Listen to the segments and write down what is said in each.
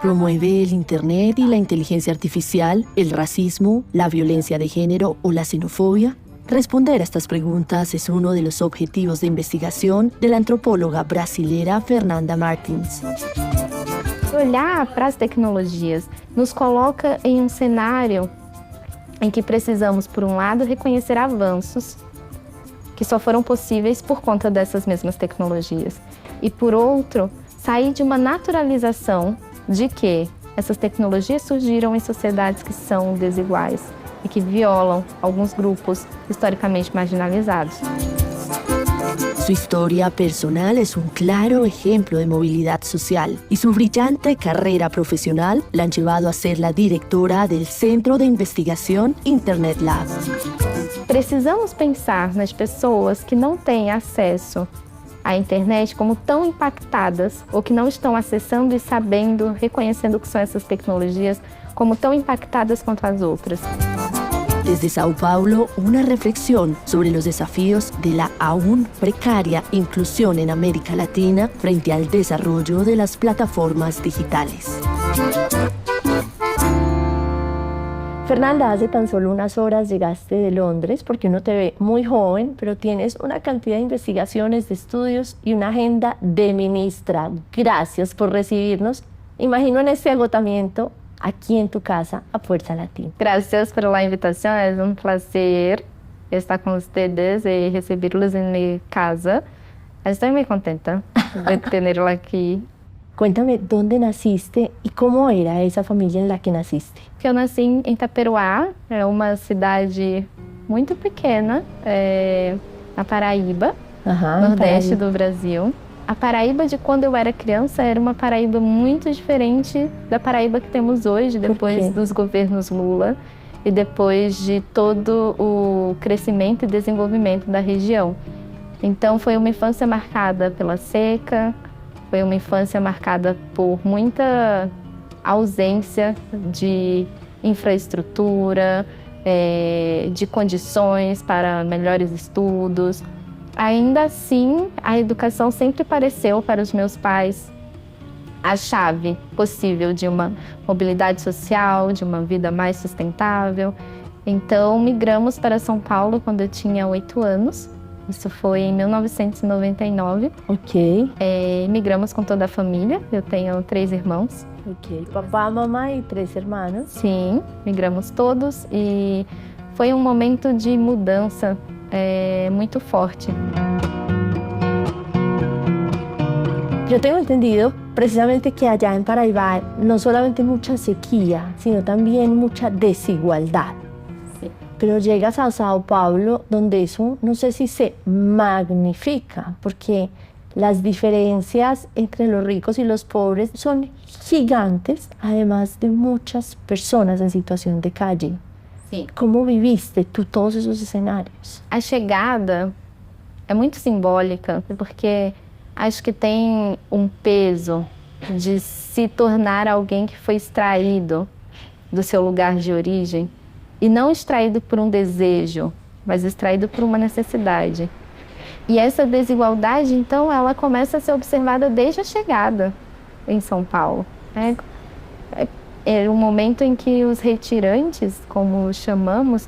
¿Promueve el Internet y la inteligencia artificial, el racismo, la violencia de género o la xenofobia? Responder a estas preguntas es uno de los objetivos de investigación de la antropóloga brasilera Fernanda Martins. Olhar para as tecnologias nos coloca em cenário em que precisamos, por um lado, reconhecer avanços que só foram possíveis por conta dessas mesmas tecnologias. E, por outro, sair de uma naturalização de que essas tecnologias surgiram em sociedades que são desiguais e que violam alguns grupos historicamente marginalizados. Su historia personal es un claro ejemplo de movilidad social y su brillante carrera profesional la han llevado a ser la directora del Centro de Investigación Internet Lab. Precisamos pensar nas pessoas que não têm acesso à internet como tão impactadas ou que não estão acessando e sabendo, reconhecendo o que são essas tecnologias como tão impactadas quanto as outras. Desde Sao Paulo, una reflexión sobre los desafíos de la aún precaria inclusión en América Latina frente al desarrollo de las plataformas digitales. Fernanda, hace tan solo unas horas llegaste de Londres porque uno te ve muy joven, pero tienes una cantidad de investigaciones, de estudios y una agenda de ministra. Gracias por recibirnos. Imagino en este agotamiento aquí en tu casa a Fuerza Latina. Gracias por la invitación, es un placer estar con ustedes y recibirlos en mi casa. Estoy muy contenta de tenerla aquí. Cuéntame, ¿dónde naciste y cómo era esa familia en la que naciste? Eu nasci em Itaperuá, é uma cidade muito pequena, na Paraíba, nordeste do Brasil. A Paraíba de quando eu era criança era uma Paraíba muito diferente da Paraíba que temos hoje, depois dos governos Lula e depois de todo o crescimento e desenvolvimento da região. Então foi uma infância marcada pela seca, foi uma infância marcada por muita ausência de infraestrutura, de condições para melhores estudos. Ainda assim, a educação sempre pareceu para os meus pais a chave possível de uma mobilidade social, de uma vida mais sustentável. Então, migramos para São Paulo quando eu tinha 8 anos. Isso foi em 1999. Ok. Migramos com toda a família. Eu tenho 3 irmãos. Ok. Papá, mamãe e 3 irmãos. Sim, migramos todos e foi um momento de mudança muito forte. Yo tengo entendido precisamente que allá en Paraíba no solamente mucha sequía, sino también mucha desigualdad. Sí. Pero llegas a Sao Paulo, donde eso no sé si se magnifica, porque las diferencias entre los ricos y los pobres son gigantes, además de muchas personas en situación de calle. Sim. Como viviste tu todos esses cenários? A chegada é muito simbólica, porque acho que tem um peso de se tornar alguém que foi extraído do seu lugar de origem, e não extraído por um desejo, mas extraído por uma necessidade. E essa desigualdade, então, ela começa a ser observada desde a chegada em São Paulo. Era um momento em que os retirantes, como chamamos,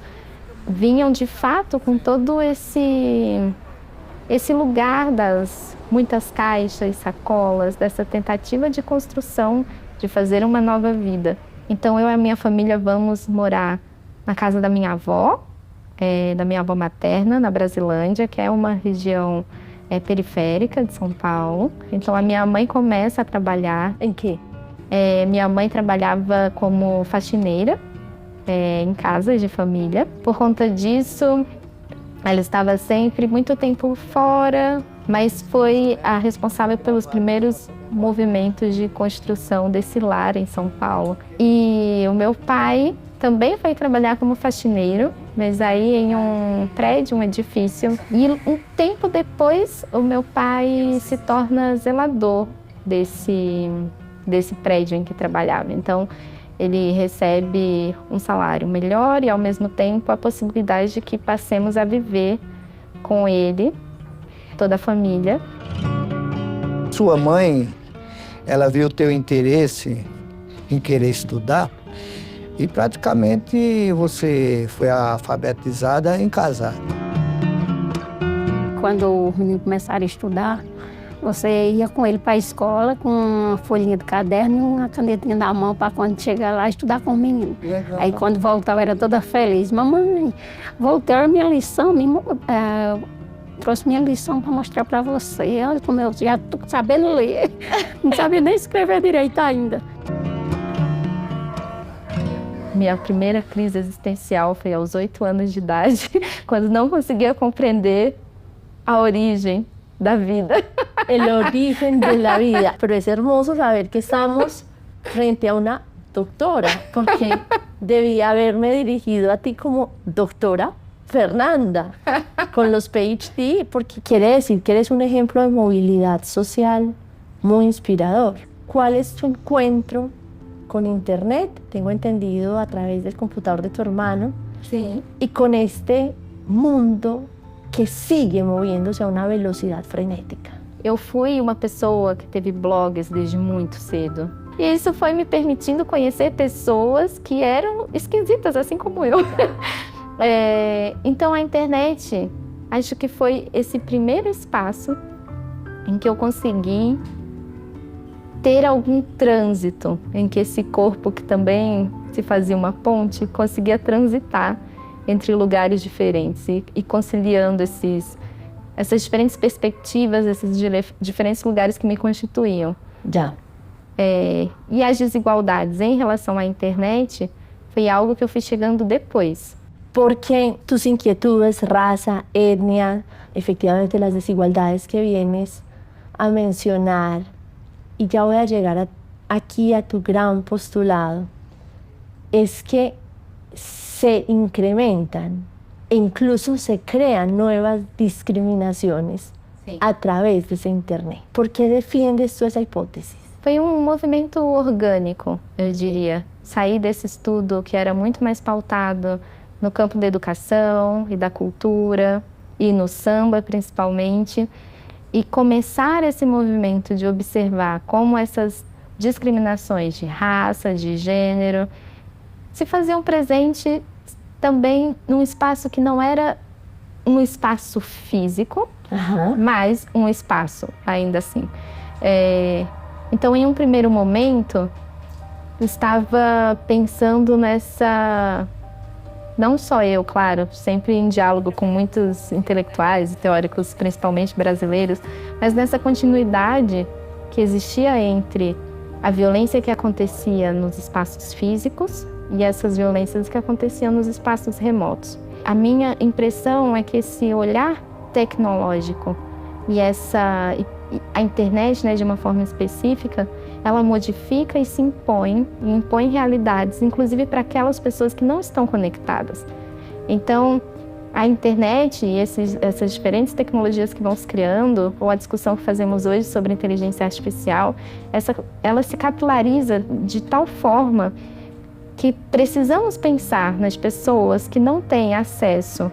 vinham de fato com todo esse lugar das muitas caixas, sacolas, dessa tentativa de construção, de fazer uma nova vida. Então eu e a minha família vamos morar na casa da minha avó materna, na Brasilândia, que é uma região periférica de São Paulo. Então a minha mãe começa a trabalhar. Em quê? Minha mãe trabalhava como faxineira em casas de família. Por conta disso, ela estava sempre muito tempo fora, mas foi a responsável pelos primeiros movimentos de construção desse lar em São Paulo. E o meu pai também foi trabalhar como faxineiro, mas aí em um prédio, um edifício. E um tempo depois, o meu pai se torna zelador desse prédio em que trabalhava. Então, ele recebe um salário melhor e, ao mesmo tempo, a possibilidade de que passemos a viver com ele, toda a família. Sua mãe, ela viu o teu interesse em querer estudar. E praticamente você foi alfabetizada em casa. Quando os meninos começaram a estudar, você ia com ele para a escola com uma folhinha de caderno e uma canetinha na mão para quando chegar lá estudar com o menino. Legal. Aí quando voltava era toda feliz. Mamãe, voltei a minha lição, trouxe minha lição para mostrar para você. Olha como eu já estou sabendo ler. Não sabia nem escrever direito ainda. Minha primeira crise existencial foi aos 8 anos de idade, quando não conseguia compreender a origem da vida. El origen de la vida. Pero es hermoso saber que estamos frente a una doctora, porque debía haberme dirigido a ti como doctora Fernanda, con los PhD, porque quiere decir que eres un ejemplo de movilidad social muy inspirador. ¿Cuál es tu encuentro con Internet? Tengo entendido a través del computador de tu hermano. Sí. Y con este mundo que sigue moviéndose a uma velocidade frenética. Eu fui uma pessoa que teve blogs desde muito cedo. E isso foi me permitindo conhecer pessoas que eram esquisitas, assim como eu. Então a internet, acho que foi esse primeiro espaço em que eu consegui ter algum trânsito, em que esse corpo que também se fazia uma ponte, conseguia transitar entre lugares diferentes e conciliando essas diferentes perspectivas, esses diferentes lugares que me constituíam. Já. E as desigualdades em relação à internet foi algo que eu fui chegando depois. Porque tus inquietudes, raza, etnia, efectivamente las desigualdades que vienes a mencionar, y ya voy a llegar aquí a tu gran postulado, es que se incrementan e incluso se crean nuevas discriminaciones a través de ese Internet. ¿Por qué defiendes tú esa hipótesis? Foi um movimento orgânico, eu diria. Sair desse estudo que era muito mais pautado no campo da educação e da cultura, e no samba principalmente, e começar esse movimento de observar como essas discriminações de raça, de gênero, se faziam presente também num espaço que não era um espaço físico, mas um espaço, ainda assim. Então, em um primeiro momento, eu estava pensando nessa... Não só eu, claro, sempre em diálogo com muitos intelectuais e teóricos, principalmente brasileiros, mas nessa continuidade que existia entre a violência que acontecia nos espaços físicos e essas violências que aconteciam nos espaços remotos. A minha impressão é que esse olhar tecnológico e a internet, né, de uma forma específica, ela modifica e se impõe realidades, inclusive para aquelas pessoas que não estão conectadas. Então, a internet e essas diferentes tecnologias que vão se criando, ou a discussão que fazemos hoje sobre inteligência artificial, ela se capilariza de tal forma que precisamos pensar nas pessoas que não têm acesso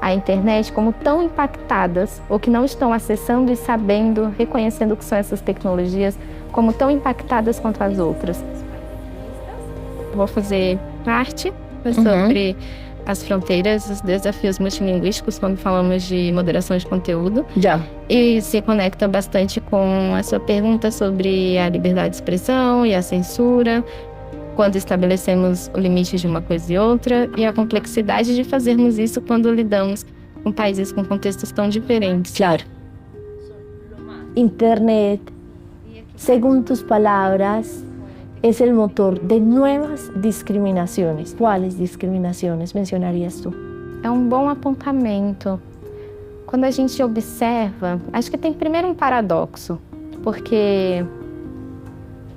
à internet como tão impactadas, ou que não estão acessando e sabendo, reconhecendo o que são essas tecnologias, como tão impactadas quanto as outras. Vou fazer parte sobre as fronteiras, os desafios multilinguísticos, quando falamos de moderação de conteúdo. Já. E se conecta bastante com a sua pergunta sobre a liberdade de expressão e a censura, quando estabelecemos o limite de uma coisa e outra, e a complexidade de fazermos isso quando lidamos com países com contextos tão diferentes. Claro. Internet, según tus palabras, es el motor de nuevas discriminaciones. ¿Cuáles discriminaciones mencionarías tú? É um bom apontamento. Quando a gente observa, acho que tem primeiro um paradoxo, porque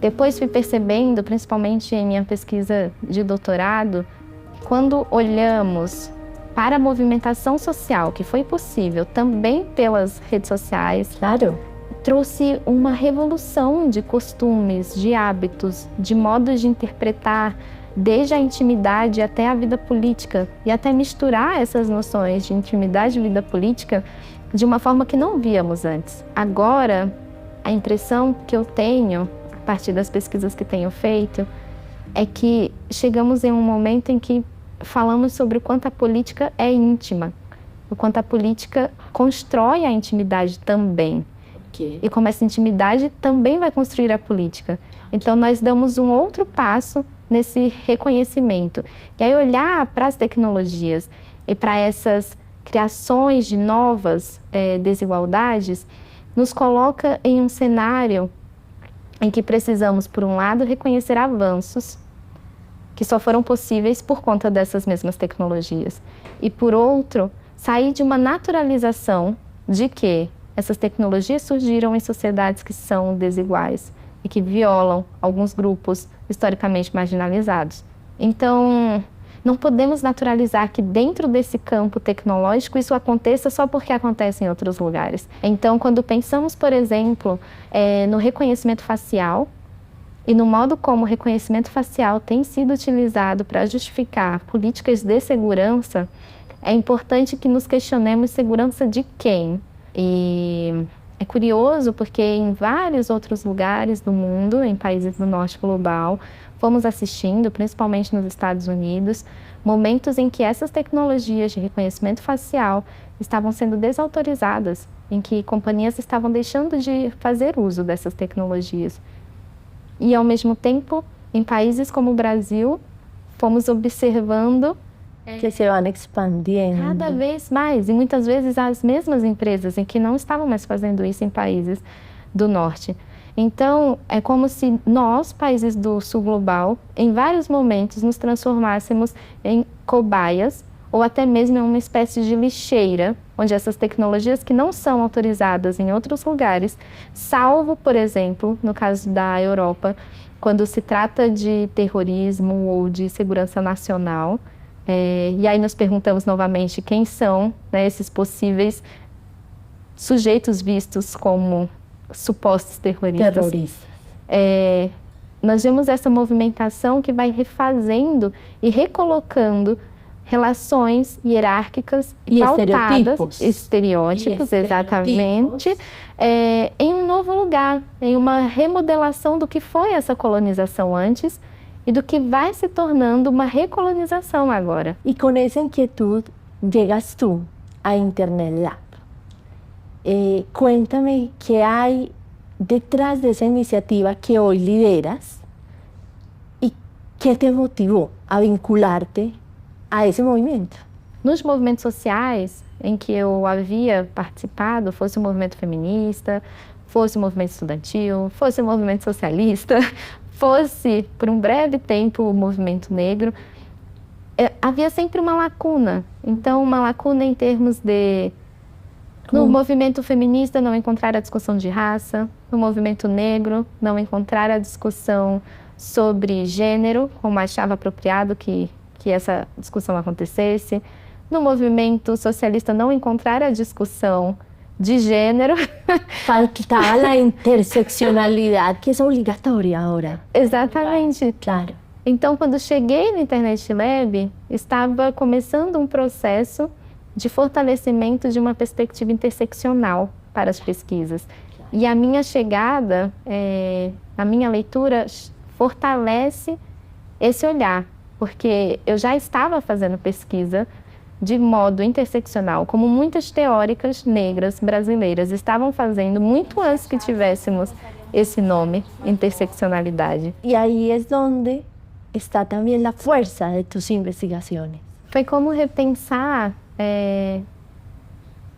depois fui percebendo, principalmente em minha pesquisa de doutorado, quando olhamos para a movimentação social, que foi possível também pelas redes sociais, Claro. trouxe uma revolução de costumes, de hábitos, de modos de interpretar, desde a intimidade até a vida política, e até misturar essas noções de intimidade e vida política de uma forma que não víamos antes. Agora, a impressão que eu tenho, a partir das pesquisas que tenho feito, é que chegamos em um momento em que falamos sobre o quanto a política é íntima, o quanto a política constrói a intimidade também. E como essa intimidade também vai construir a política. Então, nós damos um outro passo nesse reconhecimento. E aí, olhar para as tecnologias e para essas criações de novas desigualdades, nos coloca em um cenário em que precisamos, por um lado, reconhecer avanços que só foram possíveis por conta dessas mesmas tecnologias. E, por outro, sair de uma naturalização de que essas tecnologias surgiram em sociedades que são desiguais e que violam alguns grupos historicamente marginalizados. Então, não podemos naturalizar que dentro desse campo tecnológico isso aconteça só porque acontece em outros lugares. Então, quando pensamos, por exemplo, no reconhecimento facial e no modo como o reconhecimento facial tem sido utilizado para justificar políticas de segurança, é importante que nos questionemos segurança de quem? E é curioso porque em vários outros lugares do mundo, em países do norte global, fomos assistindo, principalmente nos Estados Unidos, momentos em que essas tecnologias de reconhecimento facial estavam sendo desautorizadas, em que companhias estavam deixando de fazer uso dessas tecnologias. E, ao mesmo tempo, em países como o Brasil, fomos observando que se vão expandindo. Cada vez mais, e muitas vezes as mesmas empresas em que não estavam mais fazendo isso em países do norte. Então, é como se nós, países do sul global, em vários momentos nos transformássemos em cobaias ou até mesmo em uma espécie de lixeira, onde essas tecnologias que não são autorizadas em outros lugares, salvo, por exemplo, no caso da Europa, quando se trata de terrorismo ou de segurança nacional. E aí nos perguntamos novamente quem são, né, esses possíveis sujeitos vistos como supostos terroristas. Nós vemos essa movimentação que vai refazendo e recolocando relações hierárquicas e pautadas, estereótipos, exatamente, em um novo lugar, em uma remodelação do que foi essa colonização antes e do que vai se tornando uma recolonização agora. E com essa inquietude, llegas tu à Internet Lab. Cuéntame que há detrás dessa iniciativa que hoje lideras e que te motivou a vincular-te a esse movimento. Nos movimentos sociais em que eu havia participado, fosse o movimento feminista, fosse o movimento estudantil, fosse o movimento socialista, fosse, por um breve tempo, o movimento negro, havia sempre uma lacuna. Então, uma lacuna em termos de, no movimento feminista, não encontrar a discussão de raça, no movimento negro, não encontrar a discussão sobre gênero, como achava apropriado que essa discussão acontecesse, no movimento socialista, não encontrar a discussão de gênero. Faltava a interseccionalidade, que é obrigatória agora. Exatamente. Claro. Então, quando cheguei no Internet Lab, estava começando um processo de fortalecimento de uma perspectiva interseccional para as pesquisas. E a minha chegada, a minha leitura, fortalece esse olhar, porque eu já estava fazendo pesquisa de modo interseccional, como muitas teóricas negras brasileiras estavam fazendo muito antes que tivéssemos esse nome, interseccionalidade. E aí é onde está também a força de tus investigações. Foi como repensar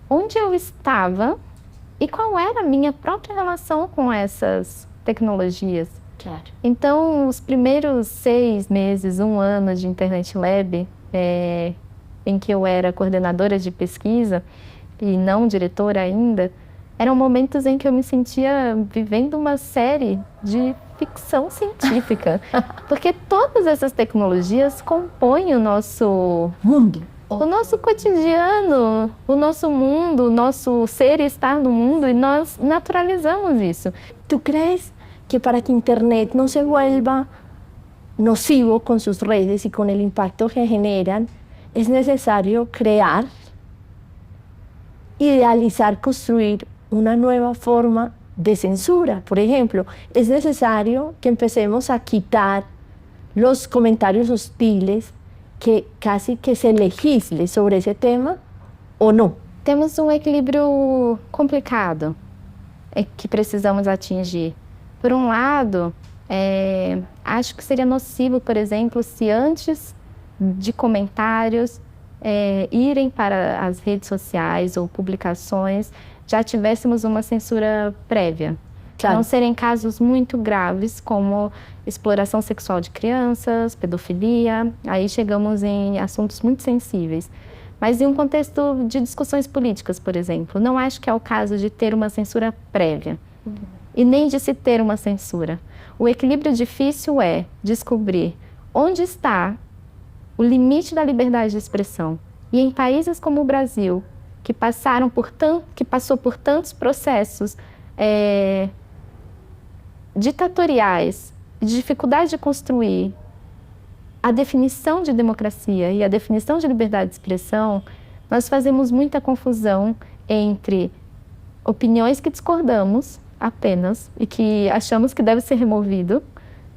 onde eu estava e qual era a minha própria relação com essas tecnologias. Claro. Então, os primeiros 6 meses, 1 ano de Internet Lab, em que eu era coordenadora de pesquisa e não diretora ainda, eram momentos em que eu me sentia vivendo uma série de ficção científica. Porque todas essas tecnologias compõem o nosso mundo, o nosso cotidiano, o nosso mundo, o nosso ser e estar no mundo, e nós naturalizamos isso. Tu crees que para que Internet não se vuelva nocivo com suas redes e com o impacto que generan, é necessário criar, idealizar, construir uma nova forma de censura? Por exemplo, é necessário que empecemos a quitar los comentarios hostiles, que casi que se legisle sobre ese tema ou não? Temos um equilíbrio complicado que precisamos atingir. Por um lado, acho que seria nocivo, por exemplo, se antes de comentários irem para as redes sociais ou publicações, já tivéssemos uma censura prévia. Claro. Não serem casos muito graves, como exploração sexual de crianças, pedofilia, aí chegamos em assuntos muito sensíveis. Mas em um contexto de discussões políticas, por exemplo, não acho que é o caso de ter uma censura prévia, e nem de se ter uma censura. O equilíbrio difícil é descobrir onde está o limite da liberdade de expressão. E em países como o Brasil, que passou por tantos processos ditatoriais, de dificuldade de construir a definição de democracia e a definição de liberdade de expressão, nós fazemos muita confusão entre opiniões que discordamos apenas e que achamos que deve ser removido,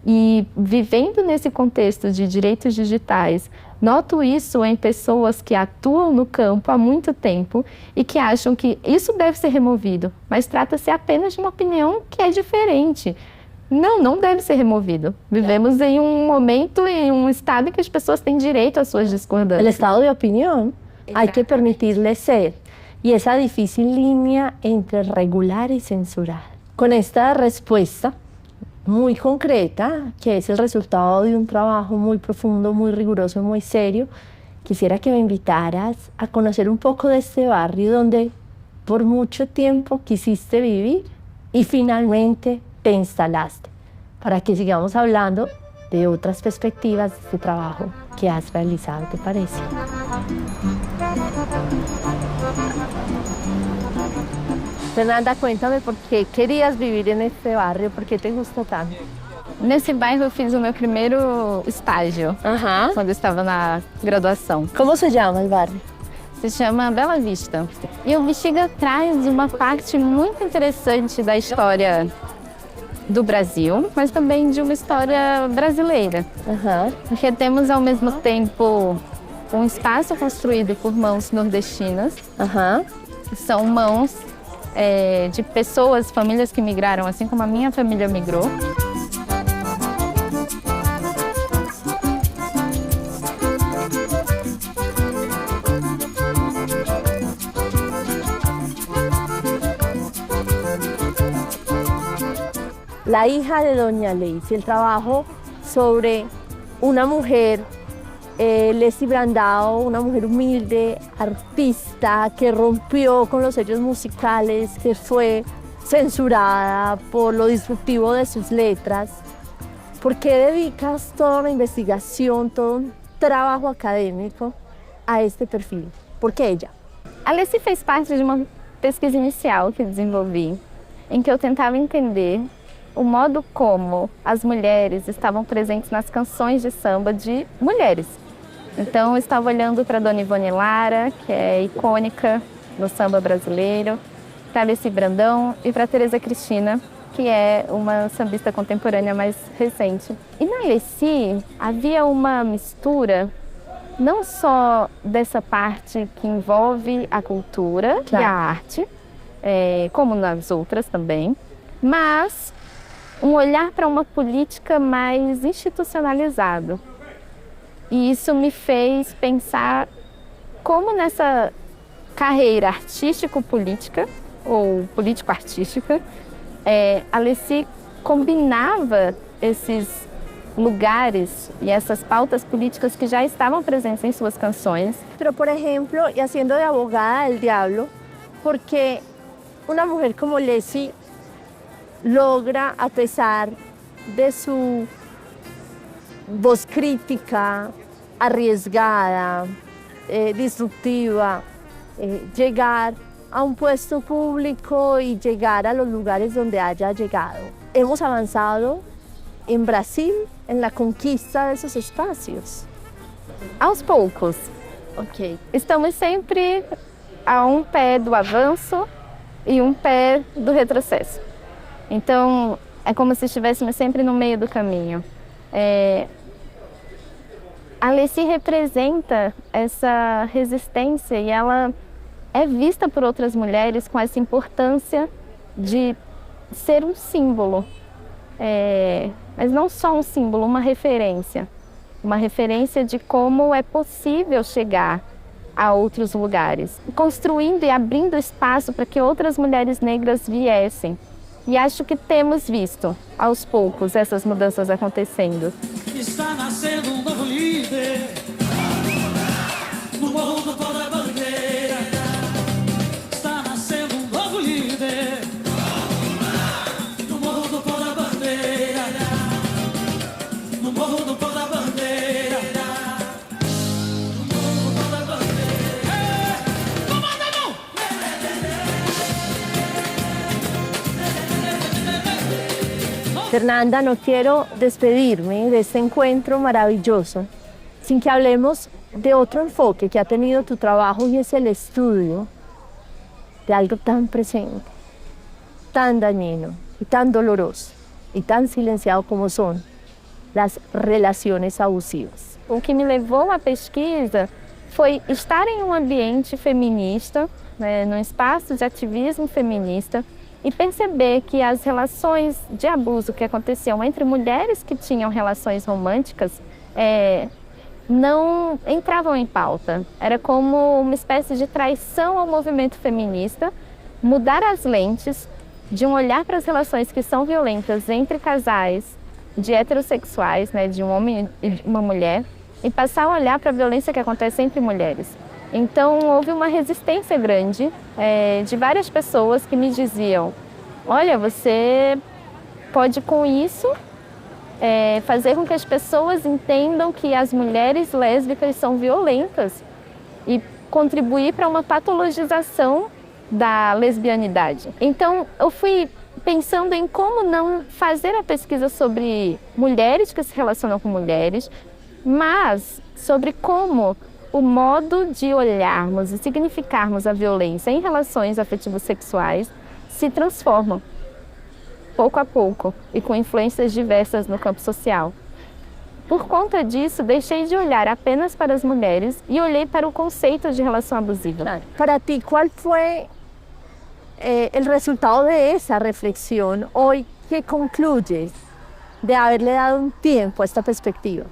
e vivendo nesse contexto de direitos digitais, noto isso em pessoas que atuam no campo há muito tempo e que acham que isso deve ser removido, mas trata-se apenas de uma opinião que é diferente. Não deve ser removido. Vivemos em um momento, em um estado em que as pessoas têm direito às suas discordâncias. O estado de opinião, há que permitir-lhe ser. E essa difícil linha entre regular e censurar. Com esta resposta muy concreta, que es el resultado de un trabajo muy profundo, muy riguroso, muy serio, quisiera que me invitaras a conocer un poco de este barrio donde por mucho tiempo quisiste vivir y finalmente te instalaste, para que sigamos hablando de otras perspectivas de este trabajo que has realizado, ¿te parece? Fernanda, cuéntame por qué querías vivir en este barrio, por qué te gustó tanto. Nesse bairro eu fiz o meu primeiro estágio, quando eu estava na graduação. Como se chama o bairro? Se chama Bela Vista. E o Bexiga traz uma parte muito interessante da história do Brasil, mas também de uma história brasileira. Porque temos ao mesmo tempo um espaço construído por mãos nordestinas, que são mãos de pessoas, famílias que migraram, assim como a minha família migrou. La hija de Doña Lacey, el trabajo sobre una mujer, Lacey Brandao, una mujer humilde, artista, que rompió con los sellos musicales, que fue censurada por lo disruptivo de sus letras. ¿Por qué dedicas toda una investigación, todo un trabajo acadêmico a este perfil? Por que ella? A Lacey fez parte de uma pesquisa inicial que desenvolvi, em que eu tentava entender o modo como as mulheres estavam presentes nas canções de samba de mulheres. Então, eu estava olhando para Dona Ivone Lara, que é icônica no samba brasileiro, para Lacey Brandão e para Tereza Cristina, que é uma sambista contemporânea mais recente. E na Lacey havia uma mistura não só dessa parte que envolve a cultura e a arte, como nas outras também, mas um olhar para uma política mais institucionalizado. E isso me fez pensar como nessa carreira artístico-política, ou político-artística, a Lacey combinava esses lugares e essas pautas políticas que já estavam presentes em suas canções. Pero, por ejemplo, y haciendo de abogada del diablo, porque una mujer como Lacey logra, a pesar de su voz crítica, arriesgada, disruptiva, llegar a un puesto público y llegar a los lugares donde haya llegado. Hemos avanzado en Brasil en la conquista de esos espacios. Aos poucos. Ok. Estamos sempre a um pé do avanço e um pé do retrocesso. Então, é como se estivéssemos sempre no meio do caminho. A Alessi representa essa resistência e ela é vista por outras mulheres com essa importância de ser um símbolo. Mas não só um símbolo, uma referência de como é possível chegar a outros lugares, construindo e abrindo espaço para que outras mulheres negras viessem. E acho que temos visto, aos poucos, essas mudanças acontecendo. Está nascendo um novo líder no morro do pó da bandeira. Está nascendo um novo líder no morro do pó da bandeira. No morro do pó da bandeira. No morro do pó da bandeira. Comanda a mão! Fernanda, no quiero despedirme de este encuentro maravilloso sin que hablemos de otro enfoque que ha tenido tu trabajo y es el estudio de algo tan presente, tan dañino y tan doloroso y tan silenciado como son las relaciones abusivas. O que me levou à pesquisa foi estar em um ambiente feminista, num espaço de ativismo feminista, e perceber que as relações de abuso que aconteciam entre mulheres que tinham relações românticas não entravam em pauta. Era como uma espécie de traição ao movimento feminista, mudar as lentes de um olhar para as relações que são violentas entre casais de heterossexuais, de um homem e uma mulher, e passar a olhar para a violência que acontece entre mulheres. Então, houve uma resistência grande de várias pessoas que me diziam: olha, você pode com isso fazer com que as pessoas entendam que as mulheres lésbicas são violentas e contribuir para uma patologização da lesbianidade. Então, eu fui pensando em como não fazer a pesquisa sobre mulheres que se relacionam com mulheres, mas sobre como o modo de olharmos e significarmos a violência em relações afetivo-sexuais se transforma, pouco a pouco, e com influências diversas no campo social. Por conta disso, deixei de olhar apenas para as mulheres e olhei para o conceito de relação abusiva. Para ti, ¿cuál fue el resultado de esa reflexión hoy que concluyes de haberle dado un tiempo a esta perspectiva?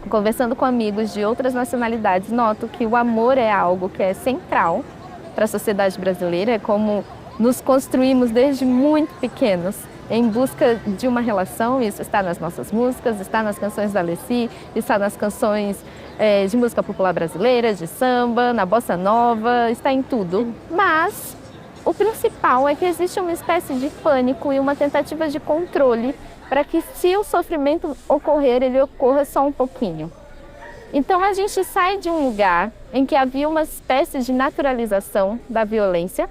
Conversando com amigos de outras nacionalidades, noto que o amor é algo que é central para a sociedade brasileira, é como nos construímos desde muito pequenos em busca de uma relação. Isso está nas nossas músicas, está nas canções da Alessi, está nas canções de música popular brasileira, de samba, na bossa nova, está em tudo. Mas o principal é que existe uma espécie de pânico e uma tentativa de controle para que, se o sofrimento ocorrer, ele ocorra só um pouquinho. Então a gente sai de um lugar em que havia uma espécie de naturalização da violência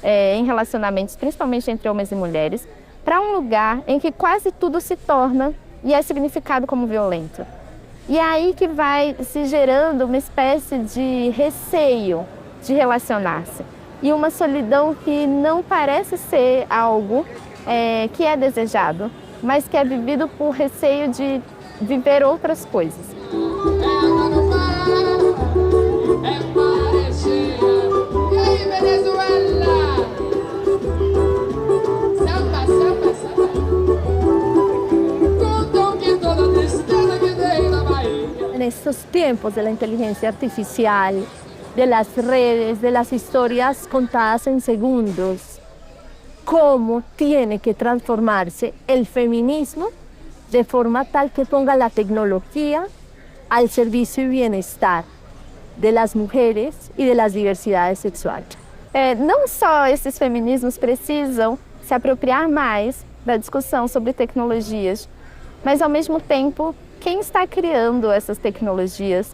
em relacionamentos, principalmente entre homens e mulheres, para um lugar em que quase tudo se torna e é significado como violento. E é aí que vai se gerando uma espécie de receio de relacionar-se e uma solidão que não parece ser algo que é desejado, mas que é vivido por receio de viver outras coisas. En estos tiempos de la inteligencia artificial, de las redes, de las historias contadas en segundos, cómo tiene que transformarse el feminismo de forma tal que ponga la tecnología al servicio y bienestar de las mujeres y de las diversidades sexuales. Não só esses feminismos precisam se apropriar mais da discussão sobre tecnologias, mas ao mesmo tempo, quem está criando essas tecnologias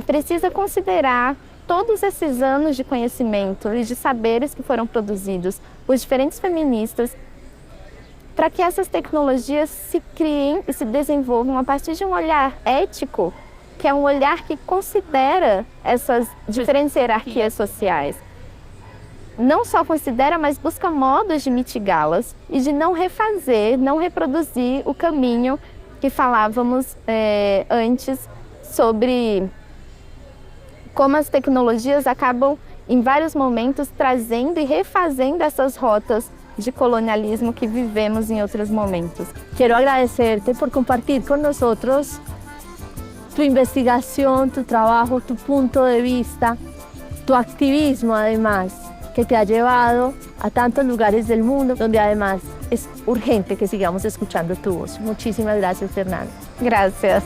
precisa considerar todos esses anos de conhecimento e de saberes que foram produzidos por diferentes feministas para que essas tecnologias se criem e se desenvolvam a partir de um olhar ético, que é um olhar que considera essas diferentes hierarquias sociais. Não só considera, mas busca modos de mitigá-las e de não refazer, não reproduzir o caminho que falávamos antes sobre como as tecnologias acabam, em vários momentos, trazendo e refazendo essas rotas de colonialismo que vivemos em outros momentos. Quiero agradecerte por compartir con nosotros tu investigación, tu trabajo, tu punto de vista, tu activismo además, que te ha llevado a tantos lugares del mundo, donde además es urgente que sigamos escuchando tu voz. Muchísimas gracias, Fernanda. Gracias.